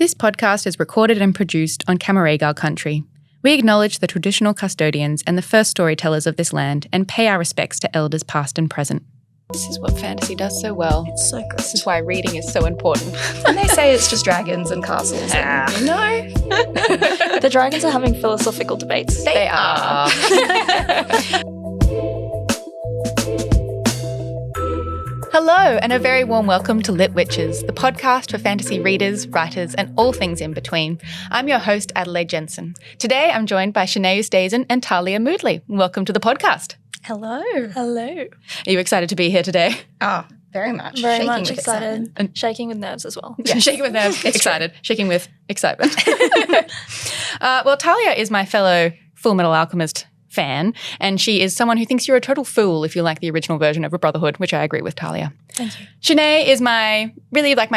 This podcast is recorded and produced on Cammeraygal country. We acknowledge the traditional custodians and the first storytellers of this land and pay our respects to elders past and present. This is what fantasy does so well. It's so good. This is why reading is so important. And they say it's just dragons and castles. And, No. The dragons are having philosophical debates. They are. Hello, and a very warm welcome to Lit Witches, the podcast for fantasy readers, writers, and all things in between. I'm your host, Adelaide Jensen. Today, I'm joined by Shané Oosthuizen and Talia Moodley. Welcome to the podcast. Hello. Hello. Are you excited to be here today? Oh, very much. Very Shaking much with excited. excitement. And shaking with nerves as well. Yeah, shaking with nerves, excited. Shaking with excitement. Well, Talia is my fellow Full Metal Alchemist fan, and she is someone who thinks you're a total fool if you like the original version of A Brotherhood, which I agree with Talia. Thank you. Shané is my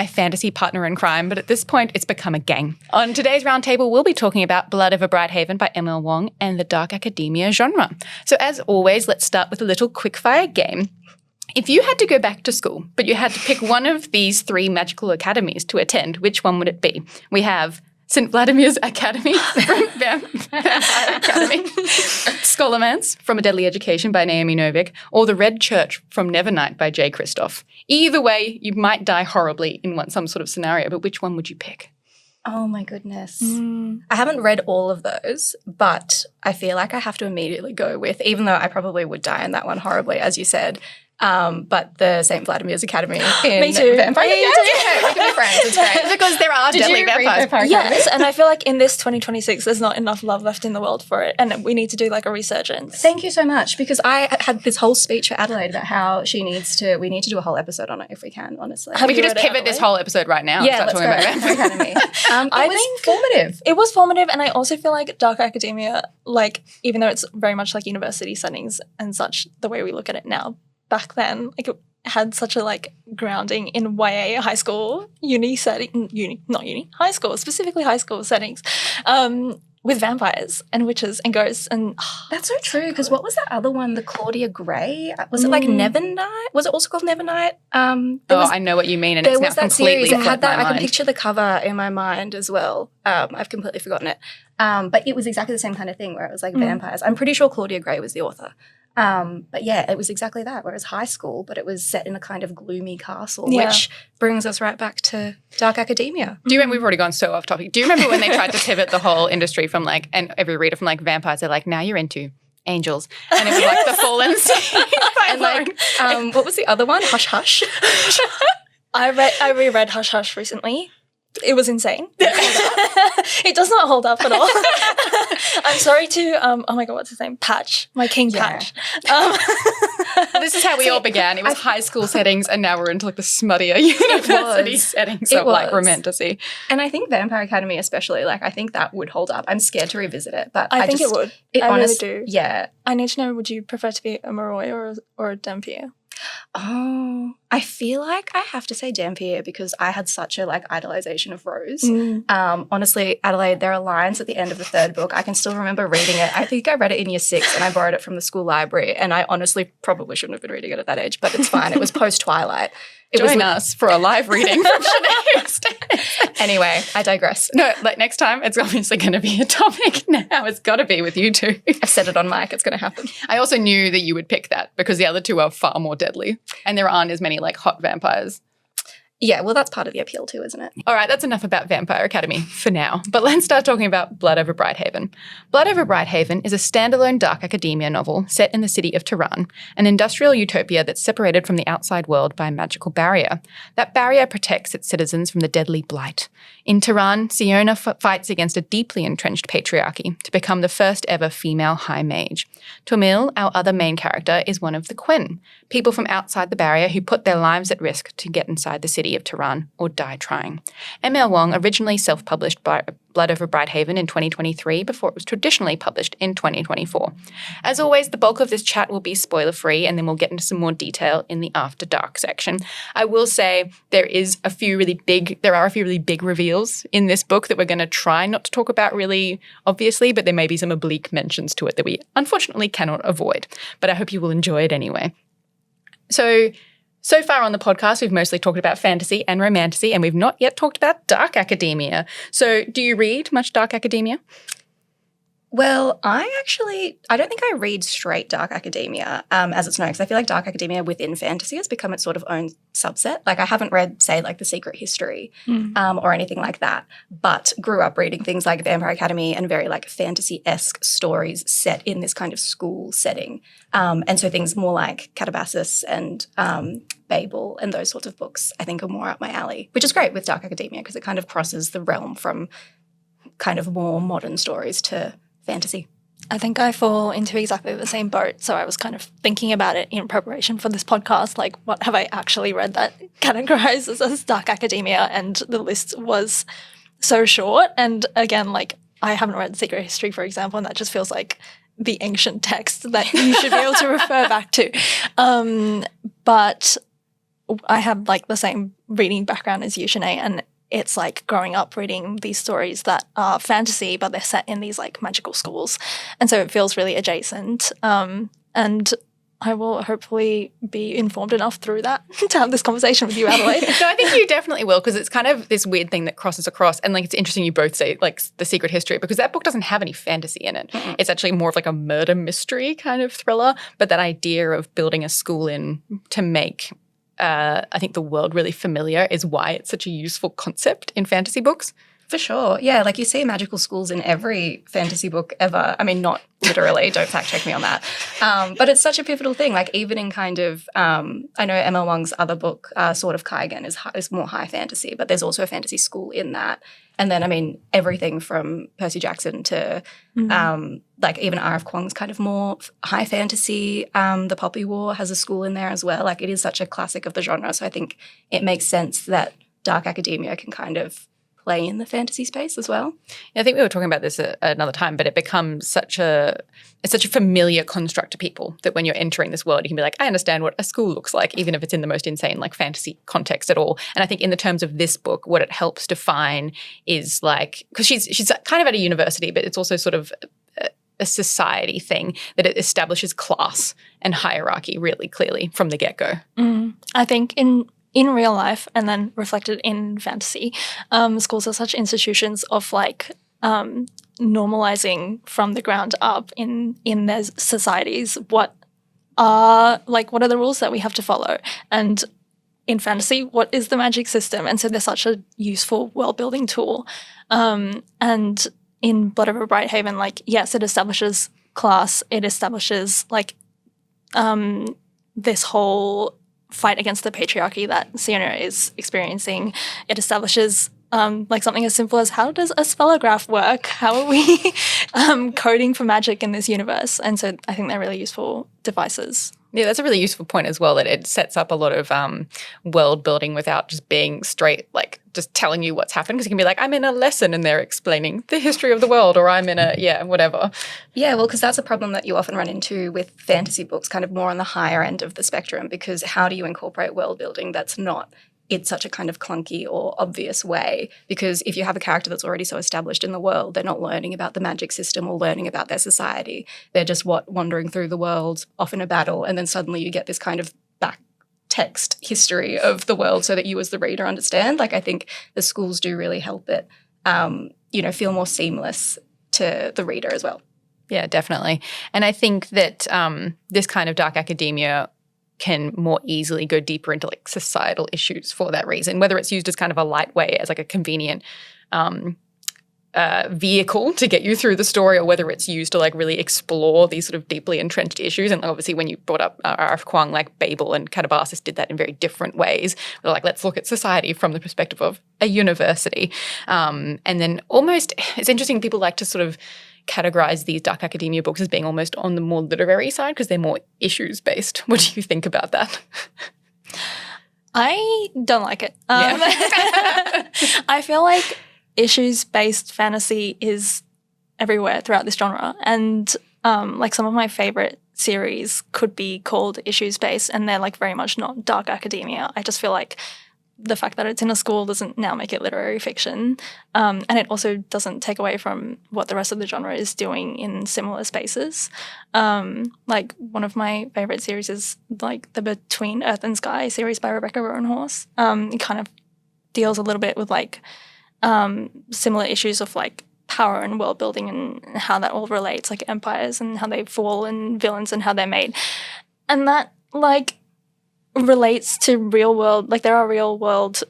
fantasy partner in crime, but at this point it's become a gang. On today's Roundtable, we'll be talking about Blood of a Brighthaven by Wang and the dark academia genre. So as always, let's start with a little quickfire game. If you had to go back to school, but you had to pick one of these three magical academies to attend, which one would it be? We have St. Vladimir's Academy from Vampire Academy, Scholarmance from A Deadly Education by Naomi Novik, or The Red Church from Nevernight by J. Christoph. Either way, you might die horribly in some sort of scenario, but which one would you pick? Oh my goodness. I haven't read all of those, but I feel like I have to immediately go with, even though I probably would die in that one horribly, as you said, but the St. Vladimir's Academy in Me too. Vampire. Yeah, Yeah, we can be friends. It's great. Because there are Did deadly you read vampires. Vampire Academy? Yes, and I feel like in this 2026 there's not enough love left in the world for it, and we need to do like a resurgence. Thank you so much, because I had this whole speech for Adelaide about how we need to do a whole episode on it if we can, honestly. Have We you could just read it, pivot this Adelaide? whole episode right now. Yeah, and let's start go. talking about Vampire vampires. Academy. I It was think- formative. It was formative, and I also feel like Dark Academia, like even though it's very much like university settings and such, the way we look at it now, back then, like it had such a like grounding in YA high school, high school, specifically high school settings, with vampires and witches and ghosts and That's so true, because what was that other one, the Claudia Gray? Was it like Nevernight? Was it also called Nevernight? I know what you mean, and There it's now was that completely series. It had flipped that. my I can mind. picture the cover in my mind as well. I've completely forgotten it. But it was exactly the same kind of thing where it was like vampires. I'm pretty sure Claudia Gray was the author. But yeah, it was exactly that, whereas high school, but it was set in a kind of gloomy castle, Yeah. which brings us right back to Dark Academia. Do you remember, we've already gone so off topic. Do you remember when they tried to pivot the whole industry from like, and every reader from like vampires, they're like, now you're into angels. And it was like the Fallen City by And like, what was the other one? Hush Hush. I reread Hush Hush recently. It was insane. It does not hold up at all. I'm sorry to, oh my God, what's his name? Patch, my King Yeah. Patch. This is how we all began. It was high school settings, and now we're into like the smuttier university was. settings It of like was. romantasy. And I think Vampire Academy especially, like I think that would hold up. I'm scared to revisit it, but I think just, it would. It I really honest- do. Yeah. I need to know, would you prefer to be a Moroi or a Dampier? Oh, I feel like I have to say Dampier because I had such a like idolization of Rose. Honestly, Adelaide, there are lines at the end of the third book. I can still remember reading it. I think I read it in year 6 and I borrowed it from the school library, and I honestly probably shouldn't have been reading it at that age, but it's fine. It was post-Twilight. Join us for a live reading from Shané Oosthuizen. Anyway, I digress. No, like next time, it's obviously going to be a topic now. It's got to be with you two. I've said it on mic. It's going to happen. I also knew that you would pick that because the other two are far more deadly, and there aren't as many like hot vampires. Yeah, well, that's part of the appeal too, isn't it? All right, that's enough about Vampire Academy for now. But let's start talking about Blood Over Brighthaven. Blood Over Brighthaven is a standalone dark academia novel set in the city of Tehran, an industrial utopia that's separated from the outside world by a magical barrier. That barrier protects its citizens from the deadly blight. In Tehran, Siona fights against a deeply entrenched patriarchy to become the first ever female high mage. Tomil, our other main character, is one of the Quen, people from outside the barrier who put their lives at risk to get inside the city of Tehran or die trying. Wang originally self-published Blood Over Brighthaven in 2023 before it was traditionally published in 2024. As always, the bulk of this chat will be spoiler-free, and then we'll get into some more detail in the After Dark section. I will say there are a few really big reveals in this book that we're going to try not to talk about really obviously, but there may be some oblique mentions to it that we unfortunately cannot avoid. But I hope you will enjoy it anyway. So So far on the podcast, we've mostly talked about fantasy and romantasy, and we've not yet talked about dark academia. So do you read much dark academia? Well, I don't think I read straight dark academia as it's known, because I feel like dark academia within fantasy has become its sort of own subset. Like I haven't read, say, like The Secret History or anything like that, but grew up reading things like Vampire Academy and very like fantasy-esque stories set in this kind of school setting. And so things more like Catabasis and Babel and those sorts of books I think are more up my alley, which is great with dark academia because it kind of crosses the realm from kind of more modern stories to fantasy. I think I fall into exactly the same boat. So I was kind of thinking about it in preparation for this podcast, like what have I actually read that categorizes as dark academia? And the list was so short. And again, like I haven't read Secret History, for example, and that just feels like the ancient text that you should be able to refer back to. But I have like the same reading background as you, Shané, and it's like growing up reading these stories that are fantasy, but they're set in these like magical schools. And so it feels really adjacent. And I will hopefully be informed enough through that to have this conversation with you, Adelaide. No, I think you definitely will, because it's kind of this weird thing that crosses across. And like it's interesting you both say like The Secret History, because that book doesn't have any fantasy in it. Mm-mm. It's actually more of like a murder mystery kind of thriller. But that idea of building a school in to make I think the world really familiar is why it's such a useful concept in fantasy books. For sure. Yeah, like you see magical schools in every fantasy book ever. I mean, not literally, don't fact check me on that. But it's such a pivotal thing. Like even in kind of, I know M.L. Wang's other book, Sword of Kaigen, is more high fantasy, but there's also a fantasy school in that. And then, I mean, everything from Percy Jackson to like even R.F. Kuang's kind of more high fantasy. The Poppy War has a school in there as well. Like it is such a classic of the genre. So I think it makes sense that dark academia can kind of play in the fantasy space as well. Yeah, I think we were talking about this at another time, but it becomes such a familiar construct to people that when you're entering this world, you can be like, I understand what a school looks like, even if it's in the most insane like fantasy context at all. And I think in the terms of this book, what it helps define is like, because she's kind of at a university, but it's also sort of a society thing that it establishes class and hierarchy really clearly from the get-go. I think in real life and then reflected in fantasy, schools are such institutions of like normalizing from the ground up in their societies what are the rules that we have to follow. And in fantasy, what is the magic system? And so they're such a useful world-building tool. And in Blood Over Brighthaven, like, yes, it establishes class. It establishes like this whole fight against the patriarchy that Sienna is experiencing. It establishes like something as simple as how does a spellograph work? How are we coding for magic in this universe? And so I think they're really useful devices. Yeah, that's a really useful point as well, that it sets up a lot of world building without just being straight, like just telling you what's happened. Because you can be like, I'm in a lesson and they're explaining the history of the world, or I'm in whatever. Yeah, well, because that's a problem that you often run into with fantasy books, kind of more on the higher end of the spectrum, because how do you incorporate world building that's not in such a kind of clunky or obvious way? Because if you have a character that's already so established in the world, they're not learning about the magic system or learning about their society. They're just wandering through the world, off in a battle, and then suddenly you get this kind of back text history of the world so that you as the reader understand. Like I think the schools do really help it, feel more seamless to the reader as well. Yeah, definitely. And I think that this kind of dark academia can more easily go deeper into like societal issues for that reason, whether it's used as kind of a light way, as like a convenient vehicle to get you through the story, or whether it's used to like really explore these sort of deeply entrenched issues. And obviously when you brought up R.F. Kuang, like Babel and Catabasis did that in very different ways. They're like, let's look at society from the perspective of a university. And then almost, it's interesting, people like to sort of categorize these dark academia books as being almost on the more literary side because they're more issues-based. What do you think about that? I don't like it. I feel like issues-based fantasy is everywhere throughout this genre. And like some of my favorite series could be called issues-based, and they're like very much not dark academia. I just feel like the fact that it's in a school doesn't now make it literary fiction. And it also doesn't take away from what the rest of the genre is doing in similar spaces. Like one of my favourite series is like the Between Earth and Sky series by Rebecca Roanhorse. It kind of deals a little bit with like similar issues of like power and world building and how that all relates, like empires and how they fall and villains and how they're made. And that like relates to real world, like there are real world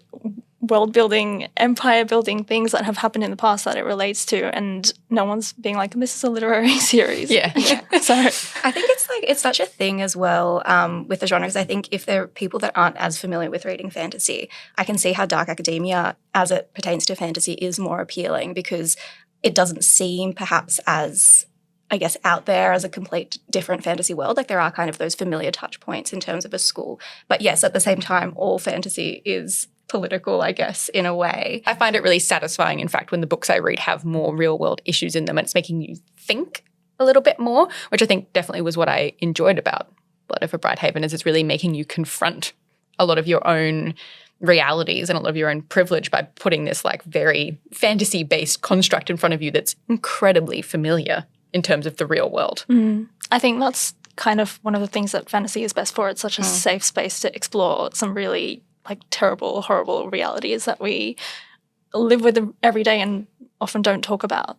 building, empire building things that have happened in the past that it relates to, and no one's being like, this is a literary series. Yeah. So I think it's such a thing as well with the genre, because I think if there are people that aren't as familiar with reading fantasy, I can see how dark academia as it pertains to fantasy is more appealing, because it doesn't seem perhaps as, I guess, out there as a complete different fantasy world. Like there are kind of those familiar touch points in terms of a school. But yes, at the same time, all fantasy is political, I guess, in a way. I find it really satisfying, in fact, when the books I read have more real world issues in them and it's making you think a little bit more, which I think definitely was what I enjoyed about Blood Over Brighthaven, is it's really making you confront a lot of your own realities and a lot of your own privilege by putting this like very fantasy-based construct in front of you that's incredibly familiar in terms of the real world. I think that's kind of one of the things that fantasy is best for. It's such a safe space to explore some really like terrible, horrible realities that we live with every day and often don't talk about.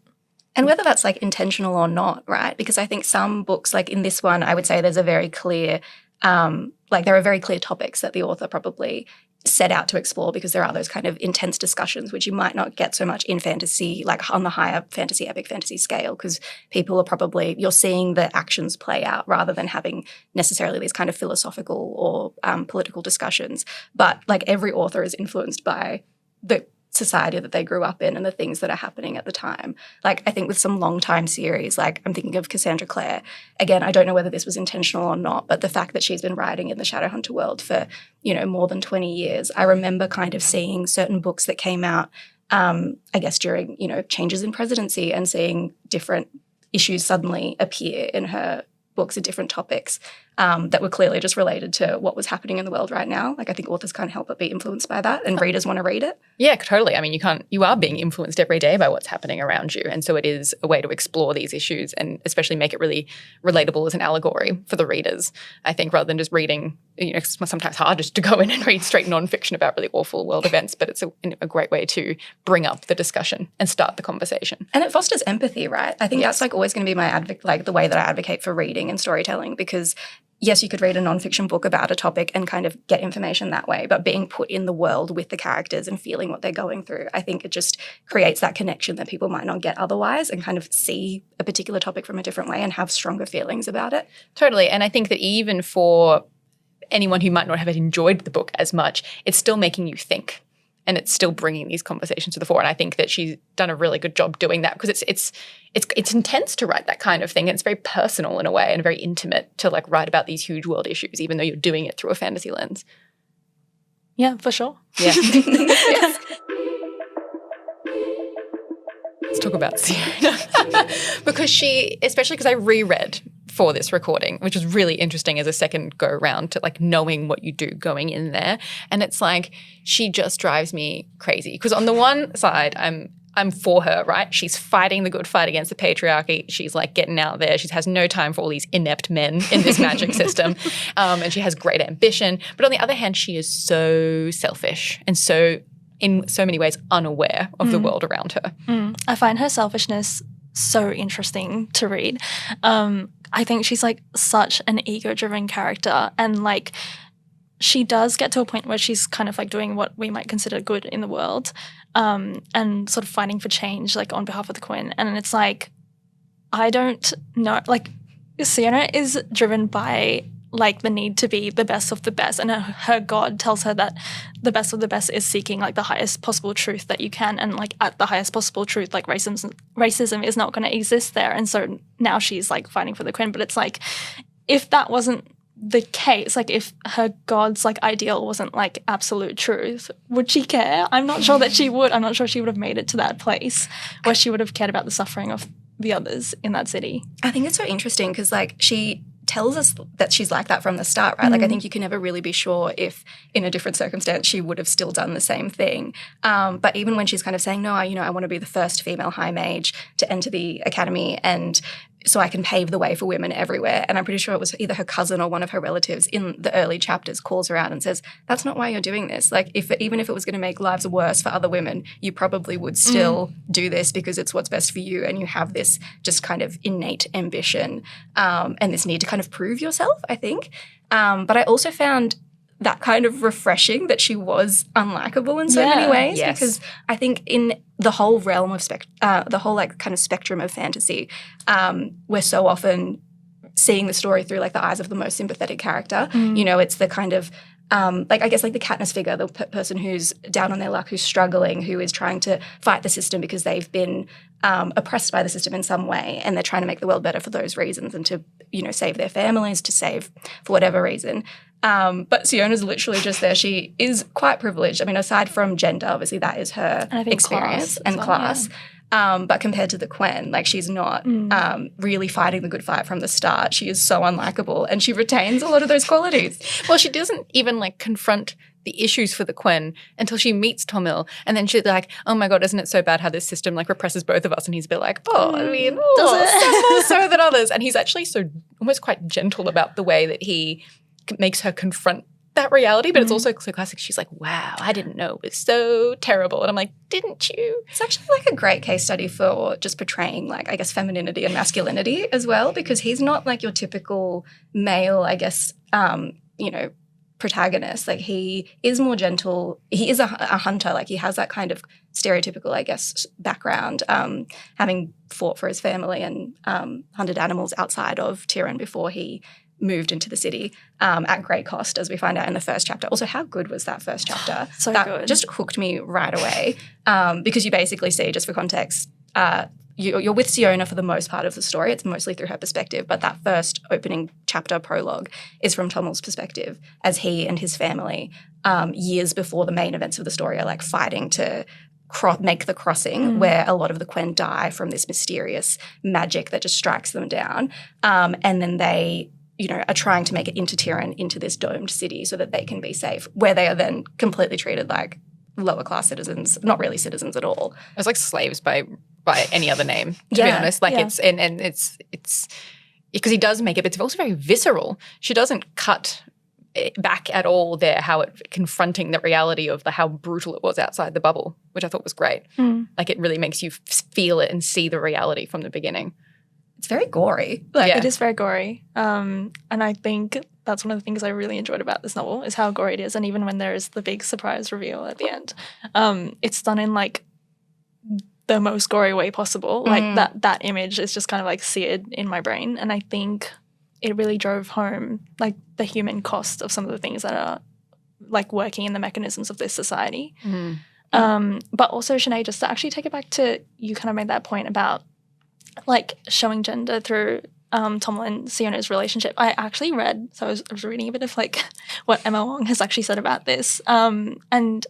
And whether that's like intentional or not, right? Because I think some books, like in this one, I would say there's a very clear, there are very clear topics that the author probably set out to explore, because there are those kind of intense discussions which you might not get so much in fantasy, like on the higher fantasy, epic fantasy scale, because people are probably, you're seeing the actions play out rather than having necessarily these kind of philosophical or political discussions. But like every author is influenced by the society that they grew up in and the things that are happening at the time. Like I think with some long time series, like I'm thinking of Cassandra Clare. Again, I don't know whether this was intentional or not, but the fact that she's been writing in the Shadowhunter world for, more than 20 years, I remember kind of seeing certain books that came out, I guess during, changes in presidency, and seeing different issues suddenly appear in her books and different topics that were clearly just related to what was happening in the world right now. Like I think authors can't help but be influenced by that, and readers want to read it. Yeah, totally. I mean, you are being influenced every day by what's happening around you. And so it is a way to explore these issues and especially make it really relatable as an allegory for the readers, I think, rather than just reading, it's sometimes hard just to go in and read straight nonfiction about really awful world events, but it's a great way to bring up the discussion and start the conversation. And it fosters empathy, right? I think that's like always going to be my the way that I advocate for reading and storytelling, because yes, you could read a nonfiction book about a topic and kind of get information that way, but being put in the world with the characters and feeling what they're going through, I think it just creates that connection that people might not get otherwise, and kind of see a particular topic from a different way and have stronger feelings about it. Totally. And I think that even for anyone who might not have enjoyed the book as much, it's still making you think. And it's still bringing these conversations to the fore. And I think that she's done a really good job doing that, because it's intense to write that kind of thing. And it's very personal in a way and very intimate to like write about these huge world issues, even though you're doing it through a fantasy lens. Yeah, for sure. Yeah. Yes. Let's talk about Sienna. Because especially because I reread for this recording, which was really interesting as a second go round to like knowing what you do going in there. And it's like, she just drives me crazy. Because on the one side, I'm for her, right? She's fighting the good fight against the patriarchy. She's like getting out there. She has no time for all these inept men in this magic system. And she has great ambition. But on the other hand, she is so selfish and so, in so many ways, unaware of the world around her. I find her selfishness so interesting to read. I think she's like such an ego-driven character, and like she does get to a point where she's kind of like doing what we might consider good in the world, and sort of fighting for change like on behalf of the Queen. And it's like, I don't know, like Sienna is driven by like the need to be the best of the best, and her God tells her that the best of the best is seeking like the highest possible truth that you can, and like at the highest possible truth, like racism is not going to exist there. And so now she's like fighting for the Queen. But it's like, if that wasn't the case, like if her God's like ideal wasn't like absolute truth, would she care? I'm not sure that she would. I'm not sure she would have made it to that place where she would have cared about the suffering of the others in that city. I think it's so interesting because like she tells us that she's like that from the start, right? Like, I think you can never really be sure if in a different circumstance she would have still done the same thing. But even when she's kind of saying, no, I want to be the first female high mage to enter the academy, and so I can pave the way for women everywhere. And I'm pretty sure it was either her cousin or one of her relatives in the early chapters calls her out and says, that's not why you're doing this. Like, even if it was going to make lives worse for other women, you probably would still do this because it's what's best for you, and you have this just kind of innate ambition and this need to kind of prove yourself, I think. But I also found that kind of refreshing that she was unlikable in so many ways, because I think in the whole realm of the whole like kind of spectrum of fantasy, we're so often seeing the story through like the eyes of the most sympathetic character. It's the kind of like, I guess, like the Katniss figure, the person who's down on their luck, who's struggling, who is trying to fight the system because they've been oppressed by the system in some way, and they're trying to make the world better for those reasons and to, save their families, to save for whatever reason. But Siona's literally just there. She is quite privileged. I mean, aside from gender, obviously that is her experience and class. But compared to the Quen, like, she's not really fighting the good fight from the start. She is so unlikable, and she retains a lot of those qualities. Well, she doesn't even like confront the issues for the Quen until she meets Tomil, and then she's like, oh my God, isn't it so bad how this system like represses both of us? And he's a bit like, some more so than others. And he's actually so almost quite gentle about the way that he makes her confront that reality, but it's also so classic. She's like, wow, I didn't know it was so terrible. And I'm like, didn't you? It's actually like a great case study for just portraying, like, I guess, femininity and masculinity as well, because he's not like your typical male, I guess, protagonist. Like, he is more gentle. He is a hunter. Like, he has that kind of stereotypical, I guess, background, having fought for his family and hunted animals outside of Tiran before he moved into the city at great cost, as we find out in the first chapter. Also, how good was that first chapter? So that good. Just hooked me right away, because you basically see, just for context, you're with Siona for the most part of the story. It's mostly through her perspective, but that first opening chapter prologue is from Tomil's perspective, as he and his family, years before the main events of the story, are like fighting to make the crossing, where a lot of the Quen die from this mysterious magic that just strikes them down, and then they are trying to make it into Tiran, into this domed city, so that they can be safe, where they are then completely treated like lower class citizens, not really citizens at all. It's like slaves by any other name, to be honest. Like, it's because he does make it, but it's also very visceral. She doesn't cut back at all there, confronting the reality of how brutal it was outside the bubble, which I thought was great. Like, it really makes you feel it and see the reality from the beginning. It's very gory. It is very gory. And I think that's one of the things I really enjoyed about this novel, is how gory it is. And even when there is the big surprise reveal at the end, it's done in like the most gory way possible. Like, that image is just kind of like seared in my brain. And I think it really drove home like the human cost of some of the things that are like working in the mechanisms of this society. But also, Shané, just to actually take it back to, you kind of made that point about like showing gender through Tomil and Siona's relationship. I actually read, so I was reading a bit of like what Emma Wang has actually said about this, and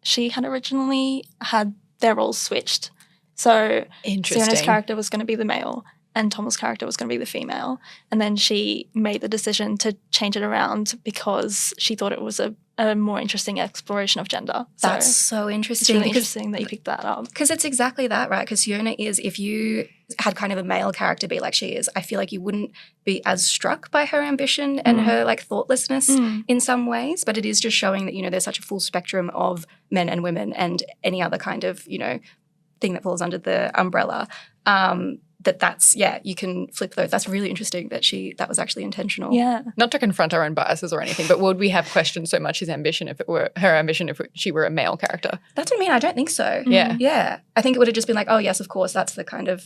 she had originally had their roles switched. So Siona's character was going to be the male and Tomil's character was going to be the female, and then she made the decision to change it around because she thought it was a more interesting exploration of gender. That's so interesting. It's really interesting that you picked that up. Because it's exactly that, right? Because Siona is, if you had kind of a male character be like she is, I feel like you wouldn't be as struck by her ambition and her like thoughtlessness in some ways. But it is just showing that, there's such a full spectrum of men and women and any other kind of, thing that falls under the umbrella. That's you can flip those. That's really interesting that was actually intentional. Yeah. Not to confront our own biases or anything, but would we have questioned so much his ambition if she were a male character? That's what I mean. I don't think so. Yeah. Yeah. I think it would have just been like, oh yes, of course, that's the kind of,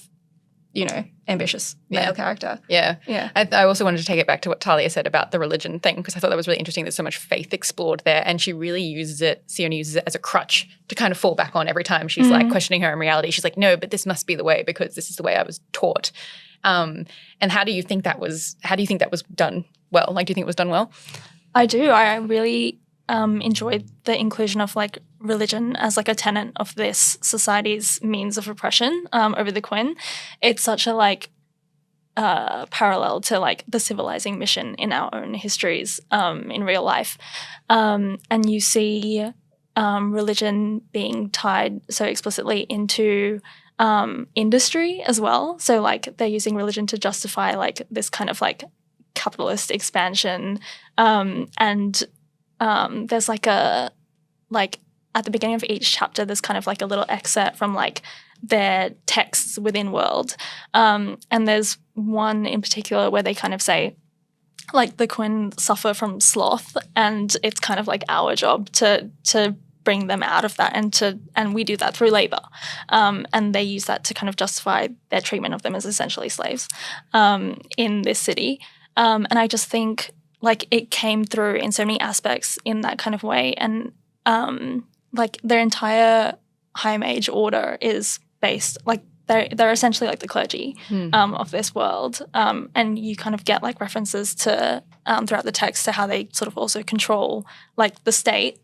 ambitious male character. Yeah. Yeah. I also wanted to take it back to what Talia said about the religion thing, because I thought that was really interesting. There's so much faith explored there, and she really Siona uses it as a crutch to kind of fall back on every time she's like questioning her own reality. She's like, no, but this must be the way because this is the way I was taught. And how do you think that was done well? Like, do you think it was done well? I do. I really enjoyed the inclusion of like religion as like a tenet of this society's means of oppression over the Quen. It's such a like parallel to like the civilizing mission in our own histories in real life. And you see religion being tied so explicitly into industry as well. So like they're using religion to justify like this kind of like capitalist expansion. And there's like at the beginning of each chapter, there's kind of like a little excerpt from like their texts within World. And there's one in particular where they kind of say, like, the Quinn suffer from sloth, and it's kind of like our job to bring them out of that, and we do that through labor. And they use that to kind of justify their treatment of them as essentially slaves in this city. And I just think like it came through in so many aspects in that kind of way. And like their entire High Mage order is based, like they're essentially like the clergy of this world. And you kind of get like references to throughout the text to how they sort of also control like the state.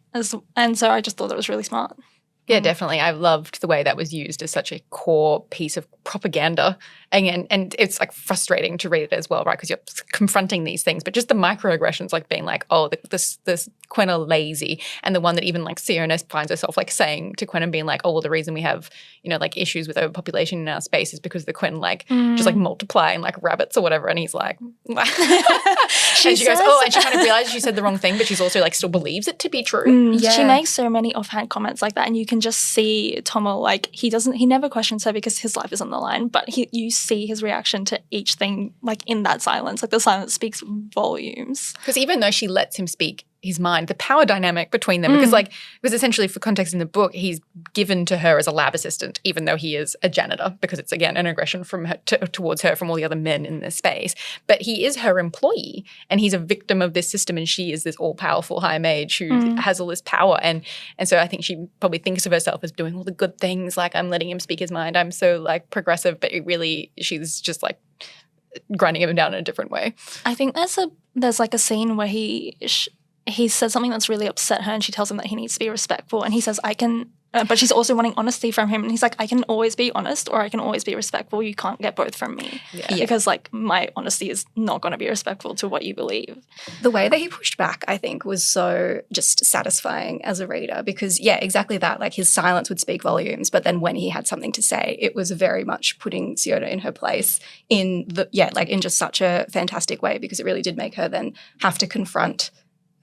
And so I just thought that was really smart. Yeah, definitely. I loved the way that was used as such a core piece of propaganda. And it's like frustrating to read it as well, right? Because you're confronting these things, but just the microaggressions, like being like, oh, this Quinn are lazy. And the one that even like Siona finds herself like saying to Quinn and being like, oh, well, the reason we have, you know, like issues with overpopulation in our space is because the Quinn like just like multiplying like rabbits or whatever. And he's like, and she goes, oh, and she kind of realizes she said the wrong thing, but she's also like still believes it to be true. She makes so many offhand comments like that, and you can just see Tomo, like he never questions her because his life is on the line, but you see his reaction to each thing like in that silence. Like the silence speaks volumes. Because even though she lets him speak his mind, the power dynamic between them, because like it was essentially, for context in the book, he's given to her as a lab assistant, even though he is a janitor, because it's again an aggression from her towards her from all the other men in this space. But he is her employee, and he's a victim of this system, and she is this all-powerful High Mage who has all this power. And so I think she probably thinks of herself as doing all the good things, like I'm letting him speak his mind, I'm so like progressive, but really she's just like grinding him down in a different way. I think there's like a scene where he said something that's really upset her, and she tells him that he needs to be respectful, and he says, I can, but she's also wanting honesty from him, and he's like, I can always be honest or I can always be respectful. You can't get both from me. Because like my honesty is not going to be respectful to what you believe. The way that he pushed back, I think, was so just satisfying as a reader, because exactly that, like his silence would speak volumes, but then when he had something to say, it was very much putting Siona in her place in in just such a fantastic way, because it really did make her then have to confront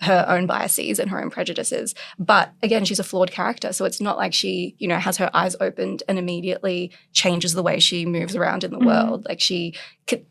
her own biases and her own prejudices. But again, she's a flawed character, so it's not like she, has her eyes opened and immediately changes the way she moves around in the world. Like she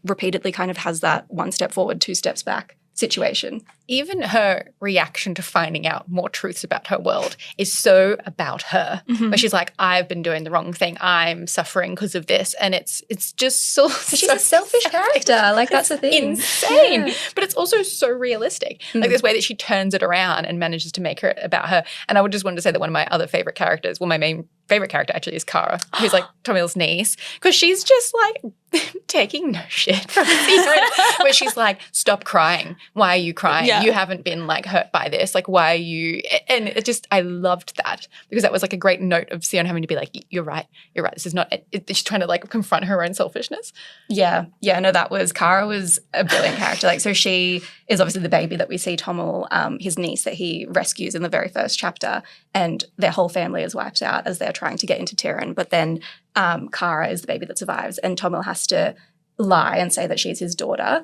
repeatedly kind of has that one step forward, two steps back situation. Even her reaction to finding out more truths about her world is so about her. Where she's like, I've been doing the wrong thing. I'm suffering because of this. And it's just so she's a selfish character. Like that's the thing. Insane. Yeah. But it's also so realistic. Like this way that she turns it around and manages to make it about her. And I would just want to say that one of my other favorite characters, my main favorite character actually is Kara, who's like Tomil's niece, because she's just like taking no shit from Siona, where she's like, stop crying. Why are you crying? Yeah. You haven't been like hurt by this. Like, why are you? And it just, I loved that, because that was like a great note of Siona having to be like, you're right. This is not, she's trying to like confront her own selfishness. Yeah. No, Kara was a brilliant character. Like, so she is obviously the baby that we see Tomil, his niece that he rescues in the very first chapter, and their whole family is wiped out as they're trying to get into Tiran. But then Kara is the baby that survives, and Tomil has to lie and say that she's his daughter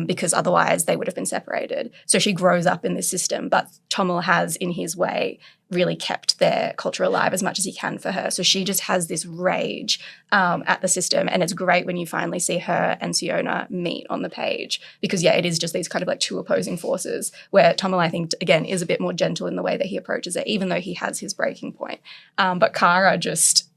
because otherwise they would have been separated. So she grows up in this system, but Tomil has, in his way, really kept their culture alive as much as he can for her. So she just has this rage at the system, and it's great when you finally see her and Siona meet on the page, because, it is just these kind of like two opposing forces, where Tomil, I think, again, is a bit more gentle in the way that he approaches it, even though he has his breaking point. But Kara just...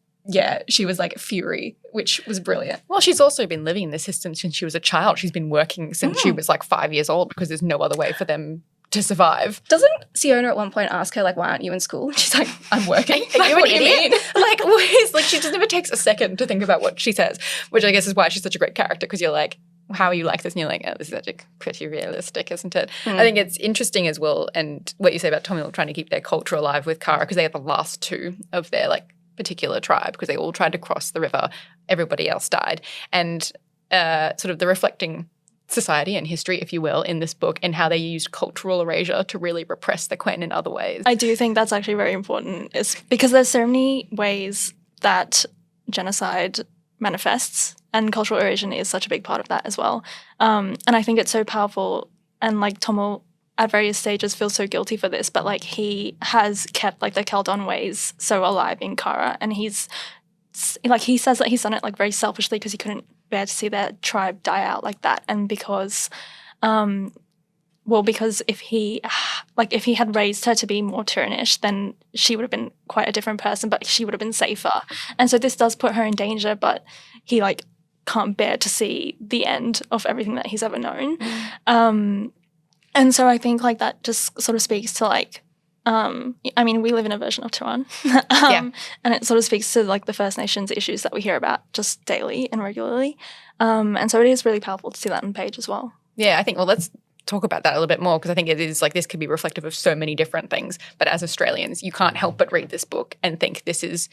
she was like fury, which was brilliant. Well, she's also been living in this system since she was a child. She's been working since she was like 5 years old, because there's no other way for them to survive. Doesn't Siona at one point ask her, like, why aren't you in school? She's like, I'm working. Are you an idiot? Like she just never takes a second to think about what she says, which I guess is why she's such a great character, because you're like, how are you like this? And you're like, oh, this is actually pretty realistic, isn't it? I think it's interesting as well, and what you say about Tomil trying to keep their culture alive with Kara, because they are the last two of their like particular tribe, because they all tried to cross the river. Everybody else died. And sort of the reflecting society and history, if you will, in this book, and how they used cultural erasure to really repress the Quen in other ways. I do think that's actually very important, is because there's so many ways that genocide manifests, and cultural erasure is such a big part of that as well. And I think it's so powerful, and like Tomo at various stages feels so guilty for this, but like he has kept like the Keldon ways so alive in Kara, and he's like, he says that he's done it like very selfishly because he couldn't bear to see their tribe die out like that, and because because if he had raised her to be more Tyranish, then she would have been quite a different person, but she would have been safer. And so this does put her in danger, but he like can't bear to see the end of everything that he's ever known. And so I think like that just sort of speaks to like, I mean, we live in a version of Turan, and it sort of speaks to like the First Nations issues that we hear about just daily and regularly. And so it is really powerful to see that on page as well. Yeah, I think, well, let's talk about that a little bit more, because I think it is like this could be reflective of so many different things. But as Australians, you can't help but read this book and think this is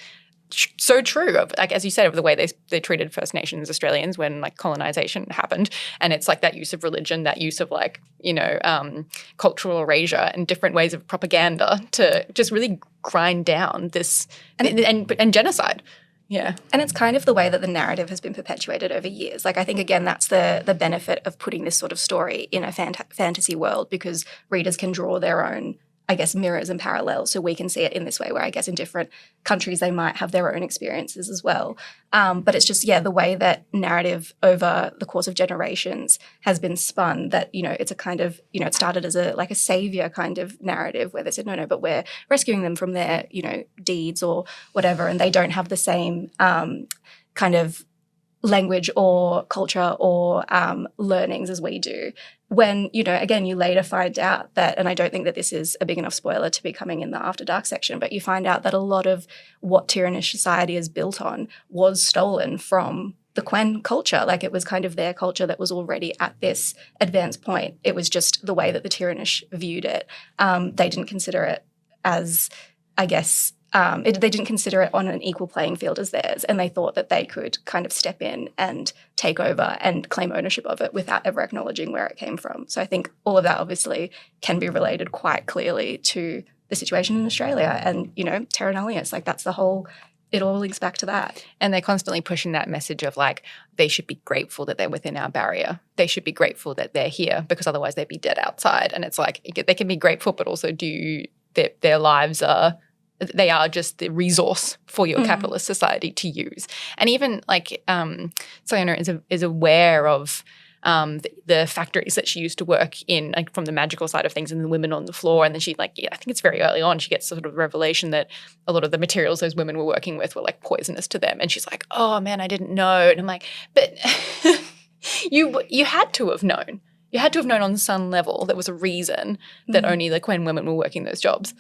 so true of, like, as you said, of the way they treated First Nations Australians when like colonization happened. And it's like that use of religion, that use of like, cultural erasure and different ways of propaganda to just really grind down this and genocide. Yeah. And it's kind of the way that the narrative has been perpetuated over years. Like, I think, again, that's the benefit of putting this sort of story in a fantasy world, because readers can draw their own, I guess, mirrors and parallels. So we can see it in this way, where I guess in different countries they might have their own experiences as well. But it's just, the way that narrative over the course of generations has been spun, that, it's a kind of, it started as a savior kind of narrative where they said, no, but we're rescuing them from their, deeds or whatever. And they don't have the same kind of language or culture or learnings as we do. When, again, you later find out that, and I don't think that this is a big enough spoiler to be coming in the After Dark section, but you find out that a lot of what Tyranish society is built on was stolen from the Quen culture. Like, it was kind of their culture that was already at this advanced point. It was just the way that the Tyranish viewed it. They didn't consider it as, I guess, they didn't consider it on an equal playing field as theirs, and they thought that they could kind of step in and take over and claim ownership of it without ever acknowledging where it came from. So I think all of that obviously can be related quite clearly to the situation in Australia and, terra nullius. Like, that's the whole, it all links back to that. And they're constantly pushing that message of like, they should be grateful that they're within our barrier. They should be grateful that they're here, because otherwise they'd be dead outside. And it's like, they can be grateful, but also their lives they are just the resource for your capitalist society to use. And even like Sayona is aware of the factories that she used to work in, like from the magical side of things, and the women on the floor. And then she I think it's very early on, she gets sort of a revelation that a lot of the materials those women were working with were like poisonous to them. And she's like, oh man, I didn't know. And I'm like, but you had to have known. You had to have known on some level there was a reason that only the Quen women were working those jobs.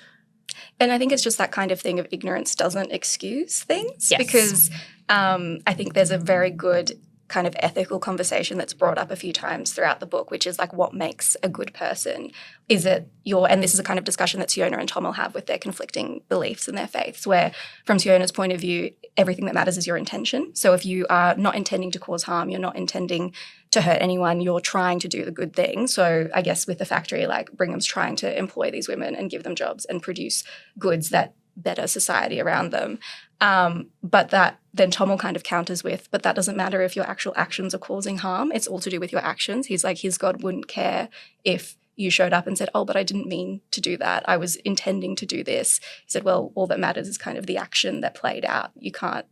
And I think it's just that kind of thing of ignorance doesn't excuse things. Yes. Because I think there's a very good kind of ethical conversation that's brought up a few times throughout the book, which is like, what makes a good person? Is it and this is a kind of discussion that Siona and Tom will have with their conflicting beliefs and their faiths, where from Siona's point of view, everything that matters is your intention. So if you are not intending to cause harm, you're not intending to hurt anyone, you're trying to do the good thing. So I guess with the factory, like Brigham's trying to employ these women and give them jobs and produce goods that better society around them. But that then Tom will kind of counters with, but that doesn't matter if your actual actions are causing harm. It's all to do with your actions. He's like, his God wouldn't care if you showed up and said, oh, but I didn't mean to do that. I was intending to do this. He said, well, all that matters is kind of the action that played out.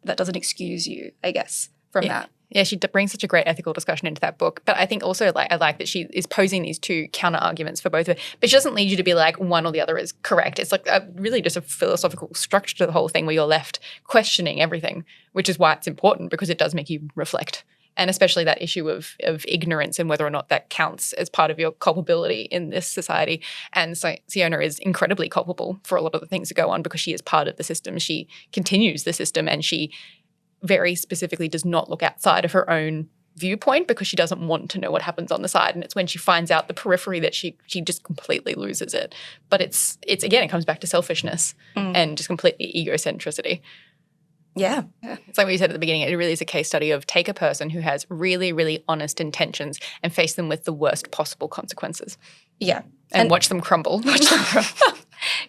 that doesn't excuse you, I guess, from that. Yeah, she brings such a great ethical discussion into that book. But I think also I like that she is posing these two counter arguments for both of it. But she doesn't lead you to be like one or the other is correct. It's like really just a philosophical structure to the whole thing where you're left questioning everything, which is why it's important, because it does make you reflect. And especially that issue of ignorance and whether or not that counts as part of your culpability in this society. And so Siona is incredibly culpable for a lot of the things that go on because she is part of the system. She continues the system, and she very specifically does not look outside of her own viewpoint because she doesn't want to know what happens on the side. And it's when she finds out the periphery that she just completely loses it. But it's again, it comes back to selfishness and just completely egocentricity. Yeah. It's like what you said at the beginning. It really is a case study of take a person who has really, really honest intentions and face them with the worst possible consequences. Yeah. And watch them crumble.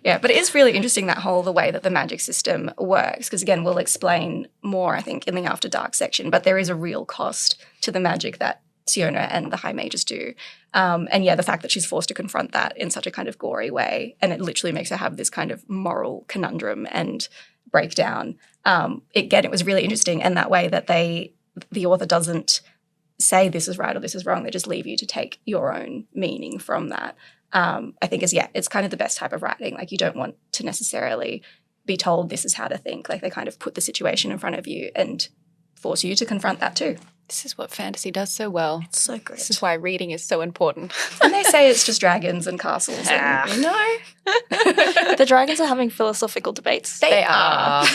Yeah, but it is really interesting the way that the magic system works, because again, we'll explain more, I think, in the After Dark section, but there is a real cost to the magic that Siona and the High Mages do. And yeah, the fact that she's forced to confront that in such a kind of gory way, and it literally makes her have this kind of moral conundrum and breakdown. Again, it was really interesting, and that way that the author doesn't say this is right or this is wrong, they just leave you to take your own meaning from that. I think it's kind of the best type of writing. Like, you don't want to necessarily be told this is how to think. Like, they kind of put the situation in front of you and force you to confront that too. This is what fantasy does so well. It's so good. This is why reading is so important. And they say it's just dragons and castles. And, no. The dragons are having philosophical debates. They are.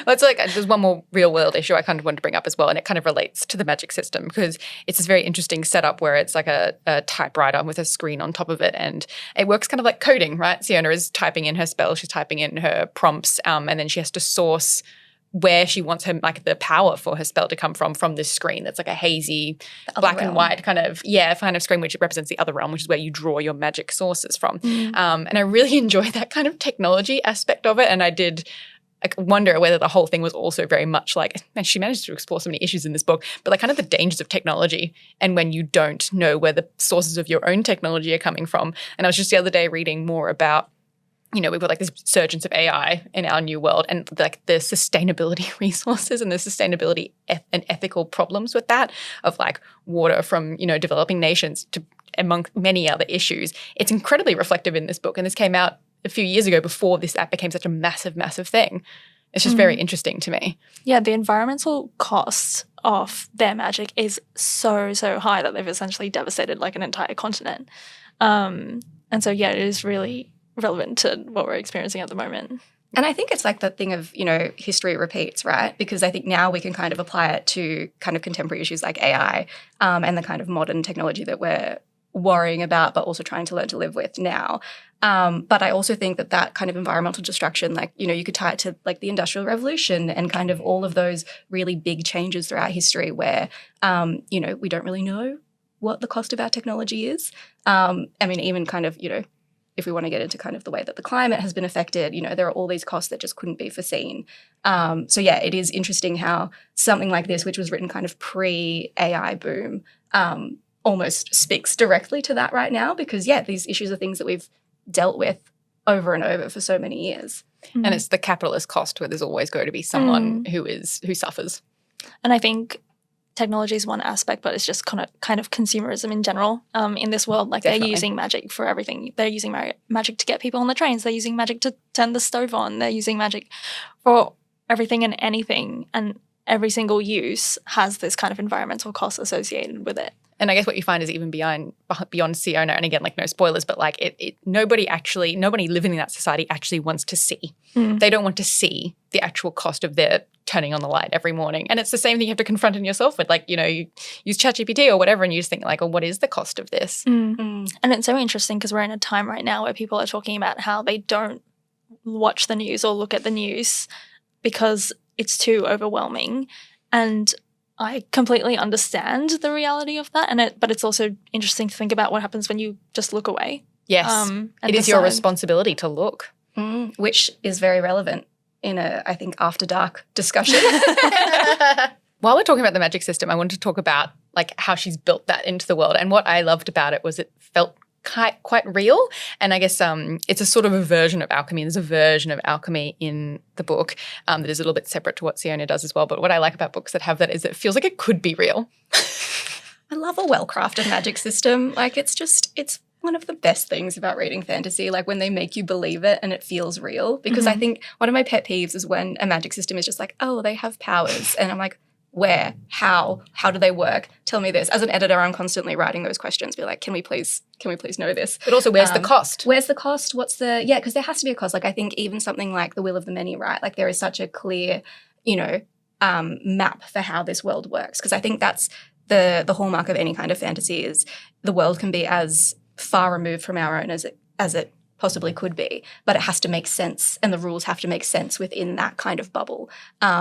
Well, it's like there's one more real world issue I kind of wanted to bring up as well, and it kind of relates to the magic system, because it's this very interesting setup where it's like a typewriter with a screen on top of it, and it works kind of like coding, right? Siona is typing in her spells, she's typing in her prompts, and then she has to source where she wants her, like, the power for her spell to come from this screen that's like a hazy black and white kind of screen, which represents the other realm, which is where you draw your magic sources from. And I really enjoy that kind of technology aspect of it. And I did wonder whether the whole thing was also very much like, man, she managed to explore so many issues in this book, but like kind of the dangers of technology and when you don't know where the sources of your own technology are coming from. And I was just the other day reading more about, we've got like this resurgence of AI in our new world, and like the sustainability resources and the sustainability and ethical problems with that, of like water from, developing nations, to among many other issues. It's incredibly reflective in this book. And this came out a few years ago before this app became such a massive, massive thing. It's just very interesting to me. Yeah, the environmental cost of their magic is so, so high that they've essentially devastated like an entire continent. And so, yeah, it is really relevant to what we're experiencing at the moment. And I think it's like that thing of, history repeats, right? Because I think now we can kind of apply it to kind of contemporary issues like AI and the kind of modern technology that we're worrying about but also trying to learn to live with now. But I also think that kind of environmental destruction, like, you could tie it to like the Industrial Revolution and kind of all of those really big changes throughout history where, we don't really know what the cost of our technology is. Even kind of, if we want to get into kind of the way that the climate has been affected, there are all these costs that just couldn't be foreseen. It is interesting how something like this, which was written kind of pre-AI boom, almost speaks directly to that right now, because, these issues are things that we've dealt with over and over for so many years. And it's the capitalist cost where there's always going to be someone who suffers. And I think technology is one aspect, but it's just kind of consumerism in general in this world. Like, Definitely. They're using magic for everything. They're using magic to get people on the trains. They're using magic to turn the stove on. They're using magic for everything and anything. And every single use has this kind of environmental cost associated with it. And I guess what you find is even beyond Siona, and again, like no spoilers, but like nobody living in that society actually wants to see. They don't want to see the actual cost of their turning on the light every morning. And it's the same thing you have to confront in yourself with, like, you use ChatGPT or whatever and you just think like, oh, what is the cost of this? And it's so interesting because we're in a time right now where people are talking about how they don't watch the news or look at the news because it's too overwhelming. And I completely understand the reality of that, but it's also interesting to think about what happens when you just look away. Yes, it is your responsibility to look. Which is very relevant in I think, After Dark discussion. While we're talking about the magic system, I wanted to talk about like how she's built that into the world. And what I loved about it was it felt quite real. And I guess it's a sort of a version of alchemy. There's a version of alchemy in the book that is a little bit separate to what Siona does as well. But what I like about books that have that is it feels like it could be real. I love a well-crafted magic system. Like, it's one of the best things about reading fantasy, like when they make you believe it and it feels real. Because I think one of my pet peeves is when a magic system is just like, oh, they have powers. And I'm like, where? How do they work? Tell me this. As an editor, I'm constantly writing those questions. Be like, can we please know this? But also, where's the cost? Where's the cost? Because there has to be a cost. Like, I think even something like The Will of the Many, right? Like, there is such a clear, map for how this world works. Because I think that's the hallmark of any kind of fantasy is the world can be as far removed from our own as it possibly could be, but it has to make sense, and the rules have to make sense within that kind of bubble.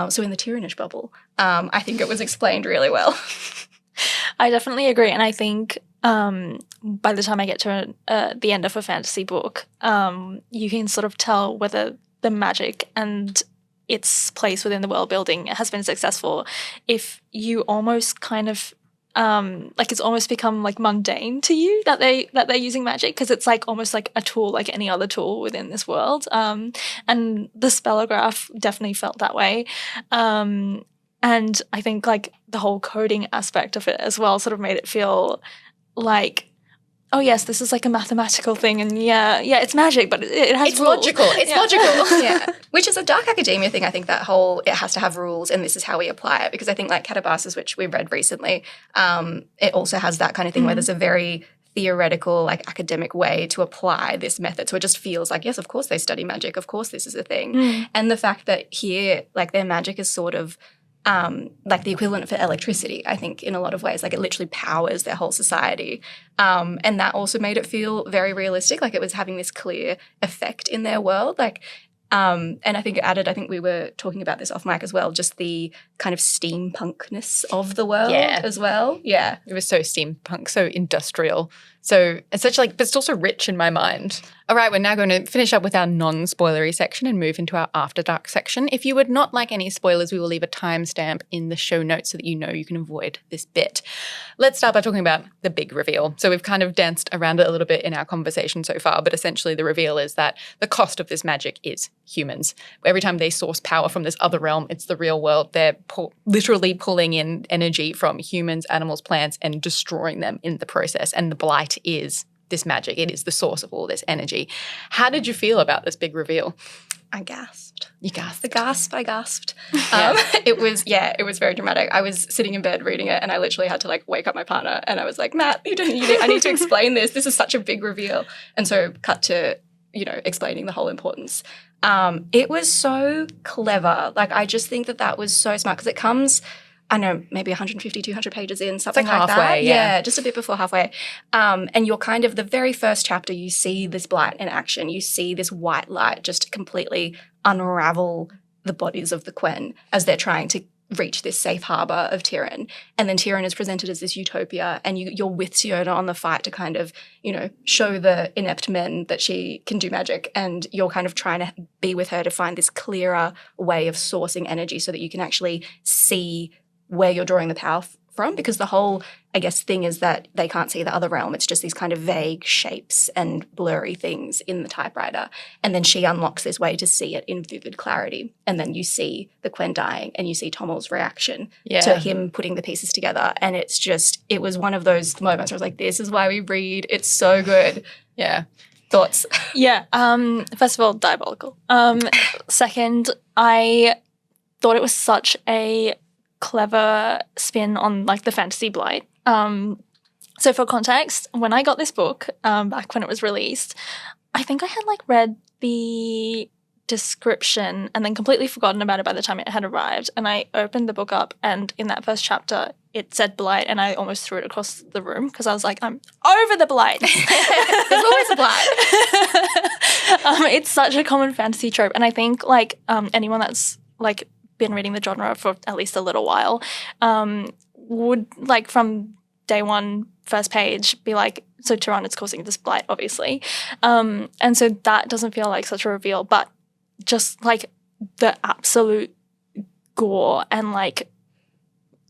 So in the Tyranish bubble, I think it was explained really well. I definitely agree, and I think by the time I get to the end of a fantasy book, you can sort of tell whether the magic and its place within the world building has been successful if you almost kind of like it's almost become like mundane to you that they're using magic, because it's like almost like a tool like any other tool within this world. And the spellograph definitely felt that way. And I think like the whole coding aspect of it as well sort of made it feel like, oh yes, this is like a mathematical thing, and yeah, it's magic, but it has it's rules. logical. It's logical. Yeah, which is a dark academia thing. I think that whole it has to have rules, and this is how we apply it. Because I think like Catabasis, which we read recently, it also has that kind of thing where there's a very theoretical, like academic way to apply this method. So it just feels like, yes, of course they study magic. Of course this is a thing. And the fact that here, like their magic is sort of like the equivalent for electricity, I think, in a lot of ways. Like it literally powers their whole society. And that also made it feel very realistic, like it was having this clear effect in their world. Like, and I think it added, I think we were talking about this off mic as well, just the kind of steampunkness of the world as well. Yeah. It was so steampunk, so industrial. So it's such like, but it's also rich in my mind. All right, we're now going to finish up with our non-spoilery section and move into our After Dark section. If you would not like any spoilers, we will leave a timestamp in the show notes so that you know you can avoid this bit. Let's start by talking about the big reveal. So we've kind of danced around it a little bit in our conversation so far, but essentially the reveal is that the cost of this magic is humans. Every time they source power from this other realm, it's the real world. They're literally pulling in energy from humans, animals, plants, and destroying them in the process. And the blight is this magic. It is the source of all this energy. How did you feel about this big reveal? I gasped. You gasped. I gasped. It was very dramatic. I was sitting in bed reading it, and I literally had to like wake up my partner, and I was like, Matt, I need to explain this. This is such a big reveal. And so cut to, explaining the whole importance. It was so clever. Like, I just think that was so smart, because it comes, I don't know, maybe 150, 200 pages in, something like halfway, that. yeah. Just a bit before halfway. And you're kind of, the very first chapter, you see this blight in action. You see this white light just completely unravel the bodies of the Quen as they're trying to reach this safe harbour of Tyran. And then Tyran is presented as this utopia, and you're with Siona on the fight to kind of, show the inept men that she can do magic, and you're kind of trying to be with her to find this clearer way of sourcing energy so that you can actually see where you're drawing the power from, because the whole, I guess, thing is that they can't see the other realm. It's just these kind of vague shapes and blurry things in the typewriter. And then she unlocks this way to see it in vivid clarity. And then you see the Quen dying, and you see Tommel's reaction to him putting the pieces together. And it's just, it was one of those moments where I was like, this is why we read. It's so good. Yeah. Thoughts? Yeah. First of all, diabolical. Second, I thought it was such a clever spin on like the fantasy blight. So for context, when I got this book back when it was released, I think I had like read the description and then completely forgotten about it by the time it had arrived. And I opened the book up, and in that first chapter it said blight, and I almost threw it across the room because I was like, I'm over the blight. There's always a blight. It's such a common fantasy trope, and I think like anyone that's like been reading the genre for at least a little while would, like, from day one, first page, be like, so Tyran is causing this blight, obviously. And so that doesn't feel like such a reveal, but just like the absolute gore and like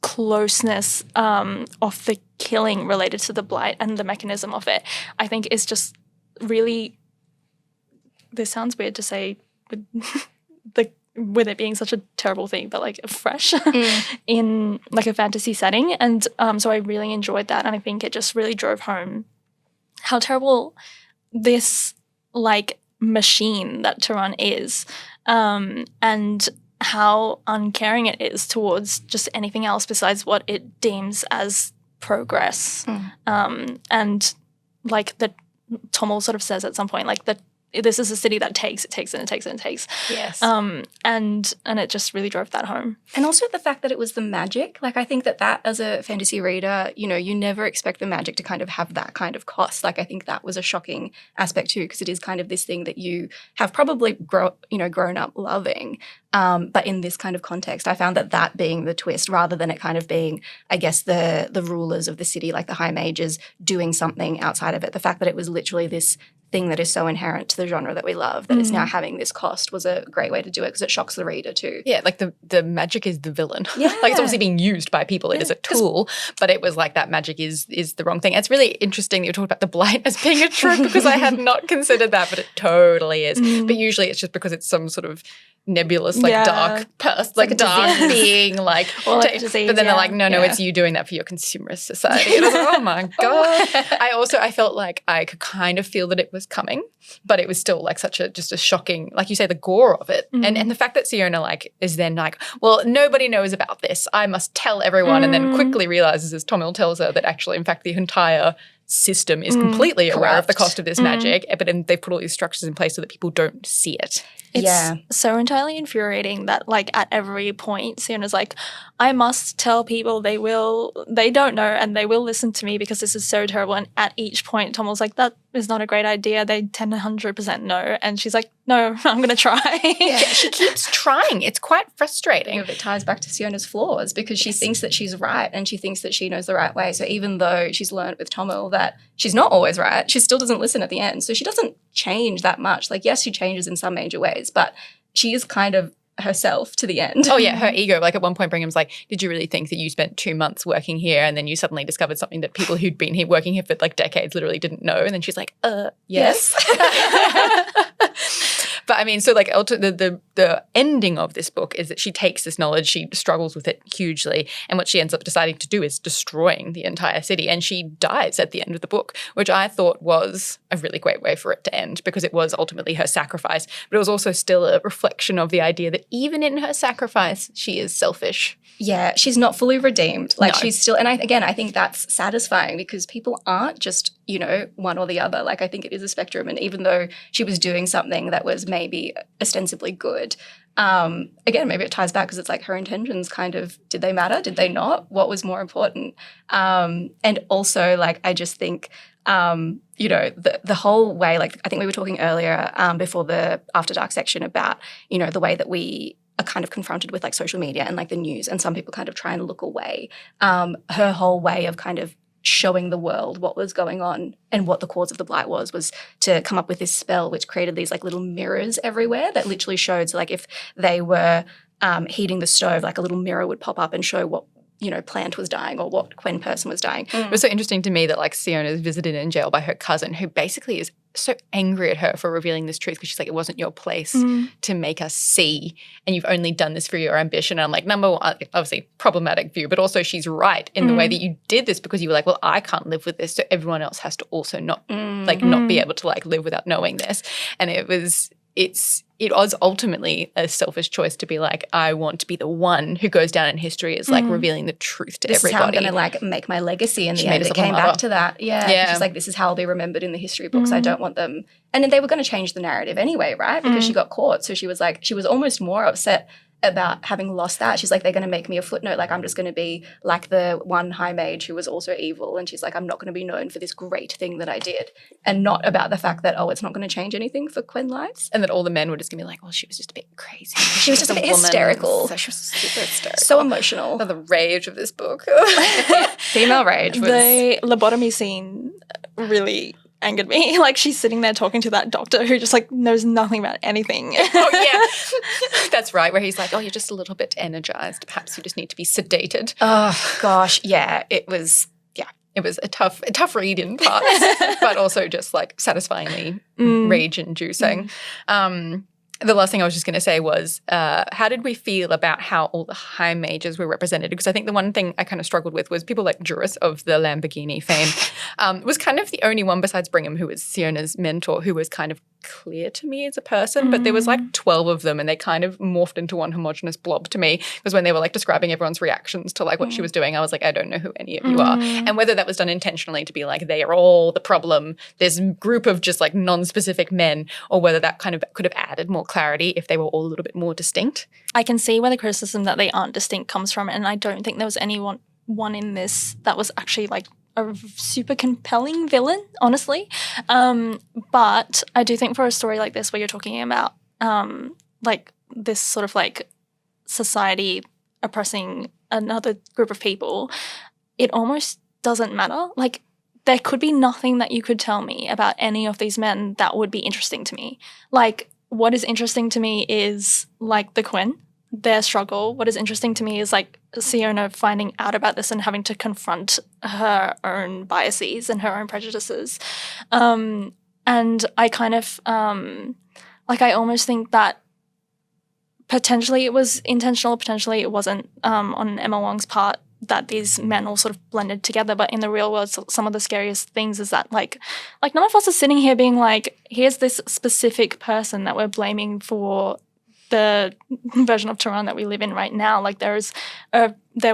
closeness of the killing related to the blight and the mechanism of it, I think is just really, this sounds weird to say with it being such a terrible thing, but like fresh in like a fantasy setting. And so I really enjoyed that. And I think it just really drove home how terrible this like machine that Tyran is, and how uncaring it is towards just anything else besides what it deems as progress. And like the Tommel sort of says at some point, like that this is a city that takes, it takes, and it takes, and it takes. Yes. And it just really drove that home. And also the fact that it was the magic. Like, I think that as a fantasy reader, you know, you never expect the magic to kind of have that kind of cost. Like, I think that was a shocking aspect too, because it is kind of this thing that you have probably grown up loving. But in this kind of context, I found that being the twist, rather than it kind of being, I guess, the rulers of the city, like the high mages, doing something outside of it. The fact that it was literally this thing that is so inherent to the genre that we love, that it's now having this cost, was a great way to do it, because it shocks the reader too. Yeah, like the magic is the villain. Yeah. Like, it's obviously being used by people. It is a tool, but it was like that magic is the wrong thing. It's really interesting that you talked about the blight as being a trope, because I had not considered that, but it totally is. But usually it's just because it's some sort of nebulous, like dark person, like dark being, like, disease, but then they're like, no, it's you doing that for your consumerist society. And I was like, oh my God. I felt like I could kind of feel that it was coming, but it was still like just a shocking, like you say, the gore of it. And the fact that Siona like is then like, well, nobody knows about this, I must tell everyone, and then quickly realizes, as Tomil tells her, that actually, in fact, the entire system is completely aware of the cost of this magic, but then they've put all these structures in place so that people don't see it. It's so entirely infuriating that, like, at every point, Siona's like, I must tell people, they don't know, and they will listen to me because this is so terrible. And at each point, Tomil's like, that is not a great idea. They 100% know. And she's like, no, I'm going to try. Yeah, she keeps trying. It's quite frustrating. It ties back to Siona's flaws, because she thinks that she's right and she thinks that she knows the right way. So even though she's learned with Tomil that she's not always right, she still doesn't listen at the end. So she doesn't change that much. Like, yes, she changes in some major ways, but she is kind of herself to the end. Oh yeah, her ego. Like, at one point Brigham's like, did you really think that you spent 2 months working here and then you suddenly discovered something that people who'd been here working here for like decades literally didn't know? And then she's like, yes. But I mean, so like the ending of this book is that she takes this knowledge, she struggles with it hugely, and what she ends up deciding to do is destroying the entire city, and she dies at the end of the book, which I thought was a really great way for it to end, because it was ultimately her sacrifice, but it was also still a reflection of the idea that even in her sacrifice, she is selfish. Yeah, she's not fully redeemed. Like, No. she's still, and I think that's satisfying, because people aren't just, one or the other. Like, I think it is a spectrum. And even though she was doing something that was maybe ostensibly good, again, maybe it ties back, because it's like her intentions kind of, did they matter? Did they not? What was more important? And also, like, I just think, the whole way, like, I think we were talking earlier before the After Dark section about, the way that we are kind of confronted with like social media and like the news, and some people kind of try and look away. Her whole way of kind of showing the world what was going on and what the cause of the blight was to come up with this spell which created these like little mirrors everywhere that literally showed, so like if they were heating the stove, like a little mirror would pop up and show what plant was dying or what Quen person was dying. It was so interesting to me that like Siona is visited in jail by her cousin, who basically is so angry at her for revealing this truth, because she's like, it wasn't your place to make us see, and you've only done this for your ambition. And I'm like, number one, obviously problematic view, but also she's right in the way that you did this, because you were like, well, I can't live with this, so everyone else has to also not be able to like live without knowing this. And it was ultimately a selfish choice to be like, I want to be the one who goes down in history as like revealing the truth to this everybody. This is how I'm going to like make my legacy in the end. It came back to that. Yeah. She's like, this is how I'll be remembered in the history books. I don't want them. And then they were going to change the narrative anyway, right? Because she got caught. So she was like, she was almost more upset about having lost that. She's like, they're going to make me a footnote. Like, I'm just going to be like the one high mage who was also evil. And she's like, I'm not going to be known for this great thing that I did, and not about the fact that, it's not going to change anything for Quen lives. And that all the men were just going to be like, well, she was just a bit crazy. She was just a bit hysterical. So she was super hysterical. So emotional. The rage of this book. Female rage was... The lobotomy scene really angered me. Like, she's sitting there talking to that doctor who just like knows nothing about anything. Oh yeah, that's right. Where he's like, "Oh, you're just a little bit energized. Perhaps you just need to be sedated." Oh gosh, yeah. It was a tough read in parts, but also just like satisfyingly rage-inducing. The last thing I was just going to say was, how did we feel about how all the high mages were represented? Because I think the one thing I kind of struggled with was people like Juris of the Lamborghini fame was kind of the only one besides Brigham, who was Siona's mentor, who was kind of clear to me as a person, but there was like 12 of them and they kind of morphed into one homogenous blob to me, because when they were like describing everyone's reactions to like what she was doing, I was like, I don't know who any of you are. And whether that was done intentionally to be like, they are all the problem, there's a group of just like non-specific men, or whether that kind of could have added more clarity if they were all a little bit more distinct. I can see where the criticism that they aren't distinct comes from, and I don't think there was anyone in this that was actually like a super compelling villain, honestly. But I do think for a story like this where you're talking about like this sort of like society oppressing another group of people, it almost doesn't matter. Like there could be nothing that you could tell me about any of these men that would be interesting to me. Like what is interesting to me is like the Quinn, their struggle. What is interesting to me is like Siona finding out about this and having to confront her own biases and her own prejudices. And I kind of like I almost think that potentially it was intentional, potentially it wasn't on Emma Wang's part, that these men all sort of blended together. But in the real world, some of the scariest things is that like none of us are sitting here being like, here's this specific person that we're blaming for the version of Tehran that we live in right now. Like there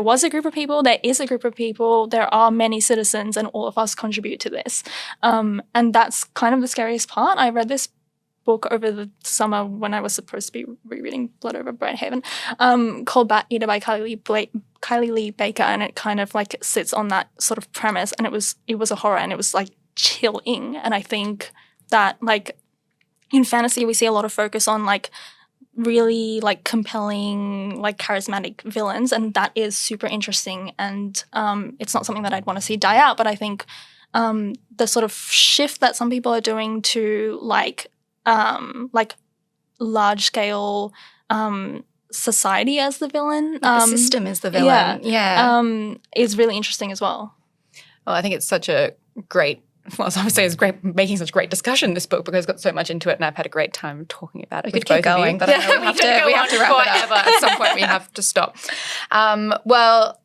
was a group of people, there is a group of people, there are many citizens, and all of us contribute to this. And that's kind of the scariest part. I read this book over the summer when I was supposed to be rereading Blood Over Brighthaven, called Bat Eater by Kylie Lee Baker, and it kind of like sits on that sort of premise, and it was a horror, and it was like chilling. And I think that like in fantasy we see a lot of focus on like really like compelling, like charismatic villains, and that is super interesting, and it's not something that I'd want to see die out. But I think the sort of shift that some people are doing to like large scale society as the villain, the system is the villain, is really interesting as well. Well, I think it's such a great, well, as I would say, it's great making such great discussion, this book, because it's got so much into it, and I've had a great time talking about it. We could keep going, but I know we have to wrap it up. At some point we have to stop. Well,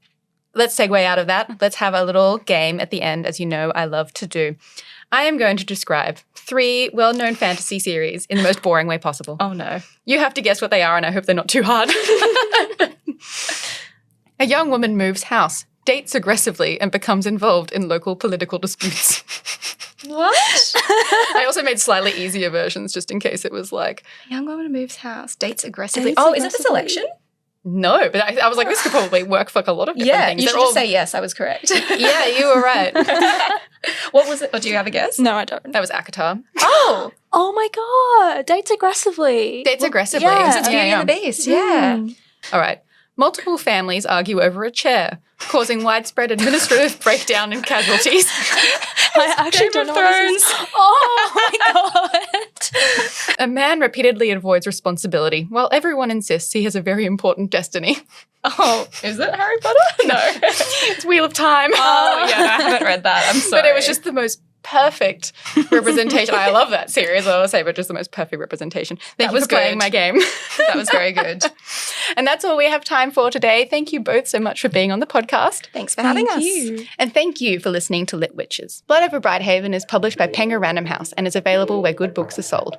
let's segue out of that. Let's have a little game at the end, as you know I love to do. I am going to describe 3 well-known fantasy series in the most boring way possible. Oh no. You have to guess what they are, and I hope they're not too hard. A young woman moves house, dates aggressively, and becomes involved in local political disputes. What? I also made slightly easier versions just in case it was like... A young woman moves house, dates aggressively. Is it the selection? No, but I was like, this could probably work for like a lot of different things. You should just say yes, I was correct. Yeah, you were right. What was it? Or do you have a guess? No, I don't. That was Akatar. Oh my God. Dates aggressively. Dates aggressively. Yeah. It's Beauty and the Beast, yeah. All right. Multiple families argue over a chair, causing widespread administrative breakdown and casualties. I actually don't know what this is. Oh my God. A man repeatedly avoids responsibility, while everyone insists he has a very important destiny. Oh, is it Harry Potter? No. It's Wheel of Time. Oh, yeah, no, I haven't read that. I'm sorry. But it was just the most perfect representation. I love that series, I will say, but just the most perfect representation. Thank you for playing my game. That was very good. And that's all we have time for today. Thank you both so much for being on the podcast. Thanks for having us. And thank you for listening to Lit Witches. Blood Over Brighthaven is published by Penguin Random House and is available where good books are sold.